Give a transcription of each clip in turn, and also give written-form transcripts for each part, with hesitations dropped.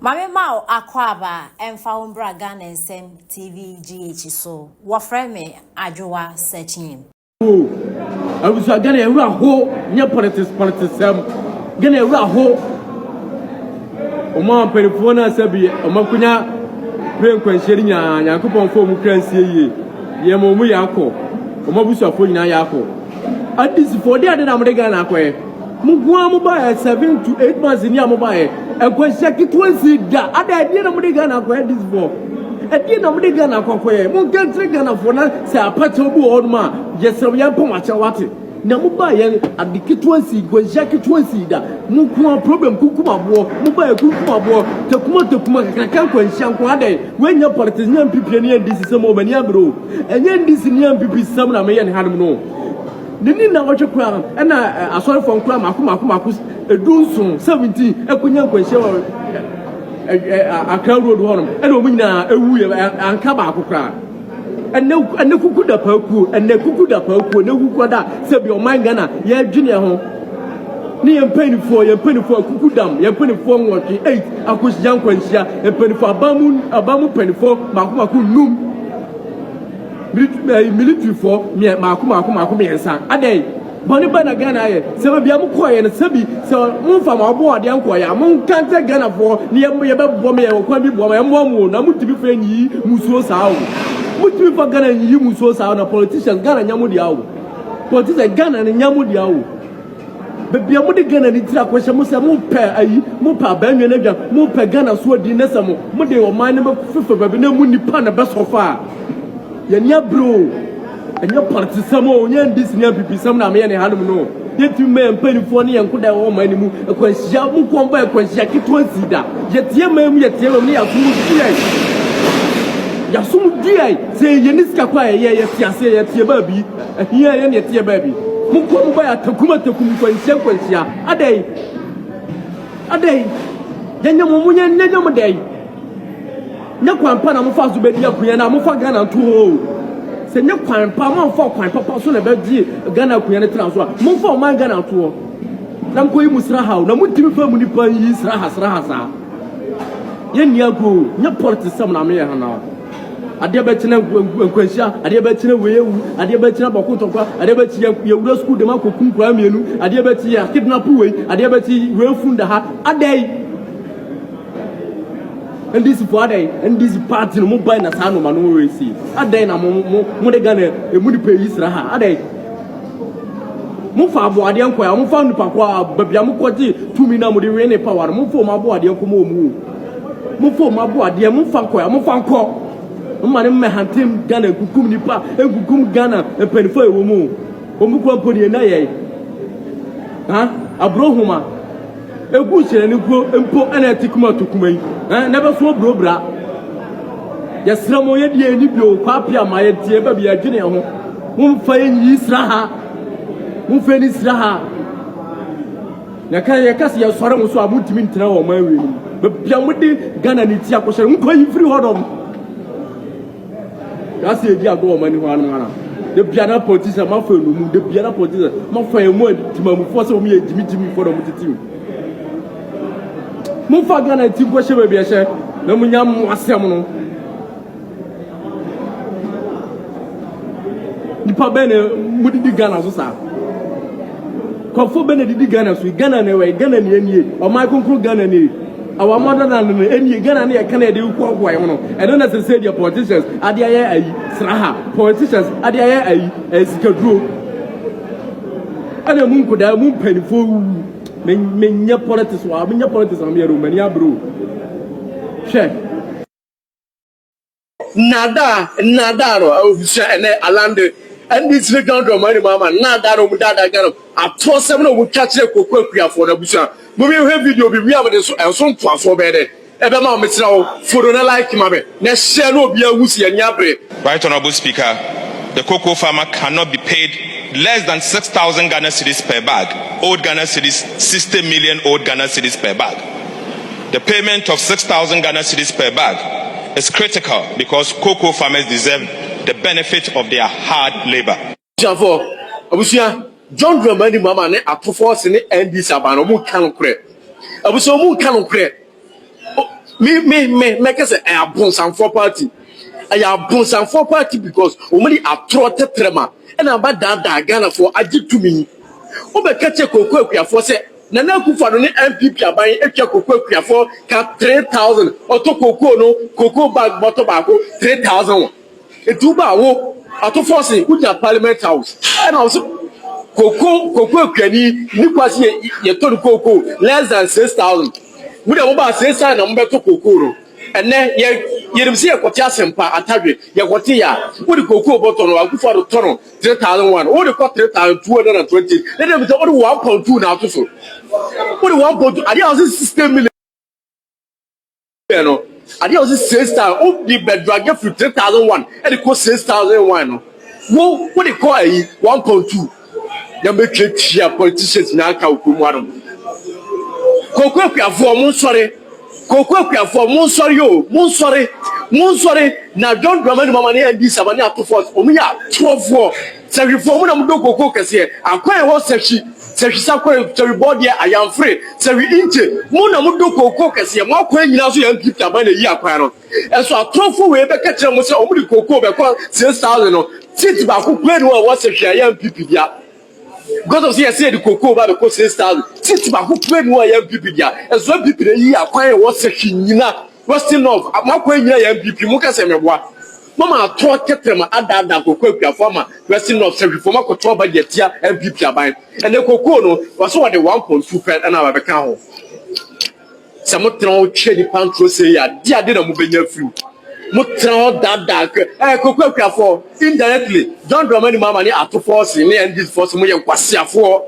Mame Mao Akwaba and found Bragan and Sem TV GH so what frame me Ajoa searching. Oh, I was gonna a hole near politics, gonna a hole. Oma Perifona Sabi, Omakunya, Prank sharing Yakupon for Mukransi, Yamomu Yako, Omabusa for Yako. At this for the other American Aqua, Muguamuba 7 to 8 months in Yamubai, and Quashaki 20 that I didn't American Aqua this for. At the end of the Ghana, Munkan Trigana for now, say a patobu old man, yes, some young Pomachawati. Namuba at the Kitwansi, Quashaki 20 that Mukuma problem, Kukuma war, Muba Kukuma war, Takuma, Kakanko and Shankwade, when your partisan people and this is a moment, bro, and then this young people, some may and had no. The Nina watch a crown, and I saw from Cram, Akumakus, a doon 17, a Kunyan question. A crowd road home, and a winner, a wee and Kabako cry. And no Kukuda Perku, and the Kukuda Perku, no Kukuda, save your mind Ghana, yeah, junior home. Near penny for your penny for Kukudam, your penny for 8, I was young Quentia, and penny for Abamu penny for Makumaku Noom. Military for me, Makumaku, and son. A day. Bonibana Ghana, so be a Mukoy and a Sabi, so move from our board, the Unquire, Mount Canter Ghana for near Bombe or Kwami Bomb, and one now to be friend ye, Musosa. Would you for Ghana and you Musosa and a politician, Ghana Yamudiao? Politician Ghana and Yamudiao. But be a Mudi Ghana and it's a question, Musa Mupa, Mupa, Benjamin, Mupa Ghana, Sword Dinesamo, Mudi or my number 5 of no Mundi Pana best so far. Yanya bro. And your party some more, this near people, some Name and Hanum. Yet you may pay for me and could have all my name, a question, come back when Jackie twenty that. Yet your man, yet tell me a fool. Yasum dear, say Yeniska Quay, yes, say at your baby, and here and yet your baby. Mukum by a Takuma Takum sequencia, a day. Then your woman, never day. No one Panama to be up and I'm for Ghana too. C'est ne croit pas mon fort quand papa sur le bedi Ghana ku yana transfer mon fort man Ghana to dan koyi musraha na mutimi fa muni pan yi sraha sa yen ya go nya porti sam na me ya na ade ba kina nkwanhia ade ba kina weyewu ade ba kina bokotokwa ade ba kina yewura school de makokun kwa mienu ade ba kina kidnap we ade ba kina we funda ha ade. And this Friday, and this party, no buy na sano manu we see. A day na mo de Ghana, e mo di pay Israel. A day. Mo fa abo ade anko ya, mo fa nipa kwa babia mo kwati 2 mina mo de we ne power. Mo fo mo abo ade anko mo mu. Mo fo mo abo ade, mo fa kwa, mo fa nko. Mo ma ne me hantem Ghana kukum nipa, e kukum Ghana e penfo e wo mu. O mu kwa poni na ye. Ha? Abrohuma. Egu chere ni ko empo ana tikuma tokumai never so bra yasra mo ye die ni bio kwa pia ma ye tie ba bia dwene ho mum fa yi israha mum fa ni israha na kan ye kasi ya sore mo so abutimi ntina wo man we ni ba bia mo de Ghana ni ti akoshere nko yi free hodom kasi e di ago wo man ni ho anu ana de bia na politician ma fa no mu de bia na politician ma fa e mo timamu fo se mo ye jimi for do mo titim Mufa Ghana ti go shebe bia she na munya mu asem no nipa be ne mudidi Ghana so sa kofo be ne didi Ghana so Ghana ne we Ghana ne anie o mai konkro Ghana ne awa modern ne anie Ghana ne ka na de ko boy no e no na say the politicians ade aye ayi sraha politicians ade aye ayi esikaduro ana mun ko da mun panifo Menya politics wa menya politics am yero mania bro she nada ro ofisa ene alande and this legal do money mama nada ro dada garo ato sem no wo twakire kokko akuafo na busa mo bi he video bi wi am de so enso ntoafo be de e be ma o metira wo fodo na like ma be na share no obi awusi anya bre. Right, Honorable Speaker, the cocoa farmer cannot be paid less than 6,000 Ghana cedis per bag. Old Ghana cedis, 60 million old Ghana cedis per bag. The payment of 6,000 Ghana cedis per bag is critical because cocoa farmers deserve the benefit of their hard labor. John Dramani Mama ne atofo se ne NDC abano mu kan kure. Abuso mu kan kure. me kese a bonsan for party. I have bonsan for party because omani a trotte trema and about that Ghana for ajit to me. Obe catch a cocoa for say Nana Kufa no MPP aban etwa cocoa for ka 3,000 auto cocoa no cocoa bag bottle bako 3,000. Etuba wo auto forcing uja parliament house and also cocoa kwani ni kwasi ye ton cocoa less than 6,000. We don't about 6,000 na mbeto cocoa no and then ye see a kotia sempa atadwe ye kotia wo the cocoa bottle no Akufa do ton 3,001 wo the got 3,220 let them be 1.2 now to so what do 1.2 ade also system million no ade also 6,000 o the bedrock get 3,001 and it cost 6,001 no wo what they call 1.2 na make here politicians na aka okumu aro kokwe kwafo mo sori kokwe kwafo mo sori o mo sori na John Dramani mama ne ndi sabani atofo omu ya 12 74 mo na mo do kokwe kese akwan ho sechi sakwe board here I am free so we inche mo na mo do kokwe kese mo akwan nyina so ya nkita abana yi akwan no enso atofo we be ka kire mo se omu di kokwe be ko 6,000 no titi ba ko kwe no wa sechi ya MPP dia because of say the cocoa ba be ko 6,000 titi ba ko kwe no ya MPP dia enso MPP dey yi akwan wa sechi nyina Western North amakwan nyina ya MPP mo ka se meboa Mama to ketrema ada kokwe kwafoma Western North Service for mako to budget ya MPP aban and the kokwe no was what the 1.2 per and our beka ho Samo tron che di pantro say ya dia de na mo benya fiu mo tron dada kokwe kwafo indirectly John Dramani mama ni atofo se ni and this force mo ye kwasiafo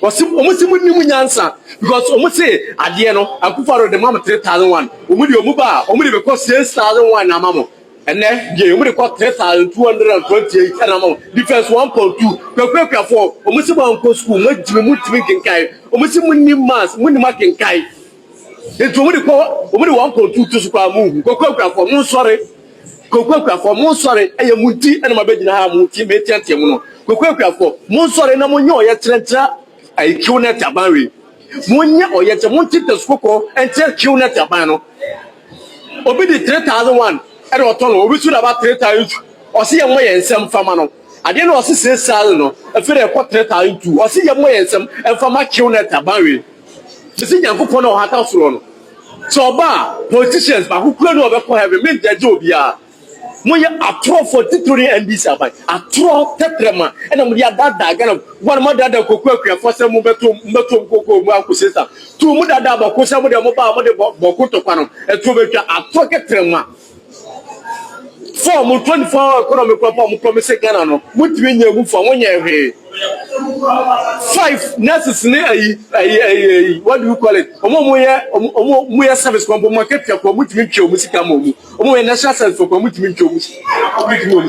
omusi mu nimu nyansa because omusi ade no Akufa ro the mama 3,001 omudi omuba omudi be ko 6,001 na mama and then you only got 3,228 and amount difference 1.2 kwekwe for omusi ba nko school mutimi kenkai omusi munni mass munni makenkai eto omudi 1.2 to school mu kwekwe for mu sorry kwekwe for mu sorry eye muti and mabegina ha muti metiante mu no kwekwe for mu sorry na munye oye trentra ai kiunet abanwe munye oye te munti te skoko ente kiunet abano obi di 3,001 and otono obi should about 3,000 or see mo yensem fama no ade no osi 6,000 no afere e ko 3,002 or see mo yensem e fama kiunet abanwe bisi nyankopon no hata soro no so ba politicians ba kukura no obekọ heaven me jeje obia mo ye atro for tituri NDC abai atro tetrema ena mo dia dada gana one mo dada kokku akuafo se mo beto kokko mo akusesa tu mo dada ba ko se mo de mo ba mo de boku to kwano eto betwa atro ketrema for mo 24 economic proper mo promise Ghana no mo timi nya egu for mo nya hwe 5 nurses ni ayi what do you call it mo ye service kwa market ya kwa mo timi twa mo sika mo mo ye national service kwa mo timi twa mo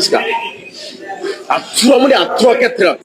sika atro mo de atro ketra